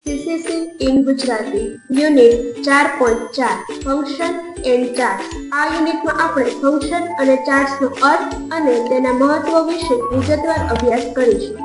CCC in Gujarati unit 4.4 function and charts. આ યુનિટમાં આપણે ફંક્શન અને ચાર્ટ્સનો અર્થ અને તેના મહત્વ વિશે વિગતવાર અભ્યાસ કરીશું.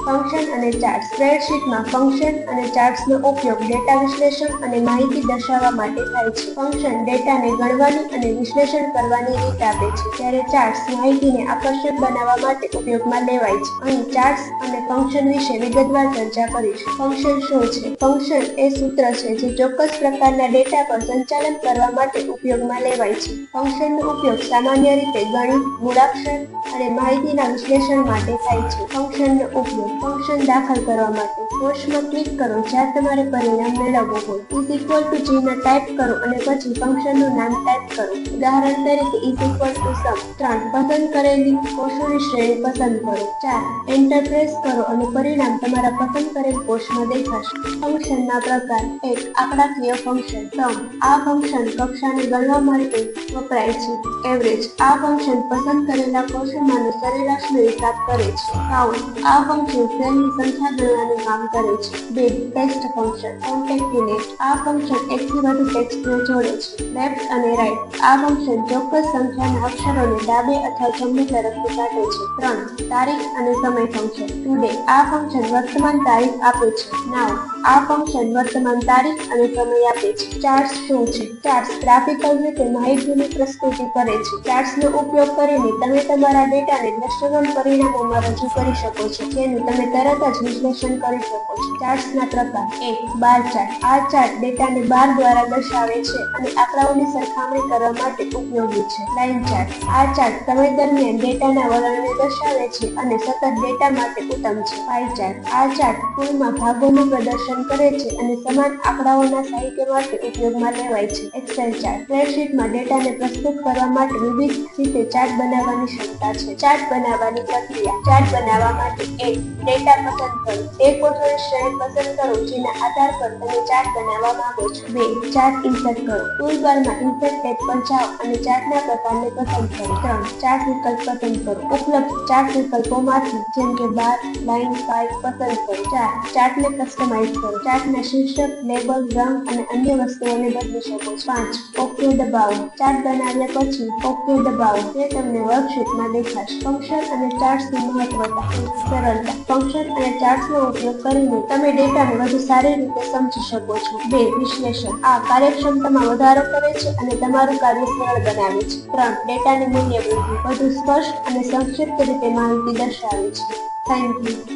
ફંક્શન અને ચાર્ટ્સ. સ્પ્રેડશીટમાં ફંક્શન અને ચાર્ટ્સનો ઉપયોગ ડેટા વિશ્લેષણ અને માહિતી દર્શાવવા માટે થાય છે. ફંક્શન ડેટાને ગણવાની અને વિશ્લેષણ કરવાની રીત આપે છે, જ્યારે ચાર્ટ્સ માહિતીને આકર્ષક બનાવવા માટે ઉપયોગમાં લેવાય છે. અહીં ચાર્ટ્સ અને ફંક્શન વિશે વિગતવાર ચર્ચા કરીશું. ફંક્શન શું છે? ફંક્શન એ સૂત્ર છે જે ચોક્કસ પ્રકારના ડેટા પર સંચાલન કરવા માટે ઉપયોગમાં લેવાય છે. ફંક્શનનો ઉપયોગ સામાન્ય રીતે ગણિત, મૂળાક્ષર અને માહિતીના વિશ્લેષણ માટે થાય છે. ફંક્શનનો ઉપયોગ. ફંક્શન દાખલ કરવા માટે કોષમાં ક્લિક કરો જ્યાં તમારે પરિણામ મેળવવું હોય. ઇઝ ઇક્વલ ટુ ચિહ્ન ટાઈપ કરો અને પછી ફંક્શનનું નામ ટાઈપ કરો. ઉદાહરણ તરીકે ઇઝ ઇક્વલ ટુ સમ. 3. પસંદ કરેલી કોષોની શ્રેણી પસંદ કરો. 4. એન્ટર પ્રેસ કરો અને પરિણામ તમારા પસંદ કરેલ કોષમાં દેખાશે. ફંક્શનના પ્રકાર. 1. આંકડાકીય ફંક્શન. સમ. આ ફંક્શન કક્ષાને ગણવા માટે વપરાય છે. એવરેજ. આ ફંક્શન પસંદ કરેલા કોષોમાંનો સરેરાશનો હિસાબ કરે છે. કાઉન્ટ. આ ફંક્શન સેલની સંખ્યા ગણવાનું કામ કરે છે. બિગ. Text function. કોન્કેટિનેટ. આ ફંક્શન એકથી વધુ ટેક્સ્ટને જોડે છે. લેફ્ટ અને રાઇટ. આ ફંક્શન ચોક્કસ સંખ્યાના અક્ષરોને ડાબે અથવા જમણી તરફથી કાઢે છે. 3. તારીખ અને સમય ફંક્શન. ટુડે. આ ફંક્શન વર્તમાન તારીખ આપે છે. નાઉ. આ ફંક્શન વર્તમાન તારીખ અને સમય આપે છે. ચાર્ટ્સ શું છે? ચાર્ટ્સ ગ્રાફિકલ રીતે માહિતીની પ્રસ્તુતિ કરે છે. ચાર્ટ્સનો ઉપયોગ કરીને તમે તમારા ડેટાને દ્રશ્યમાન પરિણામોમાં રજૂ કરી શકો છો, જેનું તમે તરત જ વિશ્લેષણ કરી શકો છો. ચાર્ટ્સના પ્રકાર. 1. Bar chart. આ ચાર્ટ ડેટાને બાર દ્વારા દર્શાવે છે અને આંકડાઓની સરખામણી કરવા માટે ઉપયોગી છે. Line chart. આ ચાર્ટ સમય દરમિયાન ડેટાના વલણને દર્શાવે છે અને સતત ડેટા માટે ઉત્તમ છે. પાઈ ચાર્ટ. આ ચાર્ટ ટૂલમાં ભાગોનું પ્રદર્શન કરે છે અને સમાન આંકડાઓના સાહિત્ય માટે ઉપયોગમાં લેવાય છે. Excel chart. સ્પ્રેડશીટમાં ડેટાને પ્રસ્તુત કરવા માટે વિવિધ રીતે ચાર્ટ બનાવવાની ક્ષમતા છે. ચાર્ટ બનાવવાની પ્રક્રિયા. ચાર્ટ બનાવવા માટે 1. ડેટા પસંદ કરો. તે કોષોની શ્રેણી પસંદ કરો જેના આધાર પર તમે ચાર્ટ બનાવવા માંગો છો. 2. ચાર્ટ ઇન્સર્ટ કરો. ટૂલબારમાં ઇન્સર્ટ ટેબ પર જાઓ અને ચાર્ટના પ્રકારને પસંદ કરો. 3. ચાર્ટ વિકલ્પ પસંદ કરો. ઉપલબ્ધ ચાર્ટ વિકલ્પોમાંથી જેમ કે બાર, લાઇન, પાઈ પસંદ કરો. 4. ચાર્ટને કસ્ટમાઇઝ કરો. ચાર્ટના શીર્ષક, લેબલ, રંગ અને અન્ય વસ્તુઓને બદલી શકો છો. 5. ઓકે દબાવો. ચાર્ટ બનાવ્યા પછી ઓકે દબાવો. તે તમને વર્કશીટમાં દેખાશે. ફંક્શન અને ચાર્ટ્સની મહત્વતા. સરળતા. ફંક્શન અને ચાર્ટ્સનો ઉપયોગ કરીને તમે ડેટાને વધુ સારી રીતે સમજી શકો છો. 2. વિશ્લેષણ. આ કાર્યક્ષમતામાં વધારો કરે છે અને તમારું કાર્ય સરળ બનાવે છે. 3. ડેટાની મૂલ્ય વૃદ્ધિ. વધુ સ્પષ્ટ અને સંક્ષિપ્ત રીતે માહિતી દર્શાવે છે. Thank you.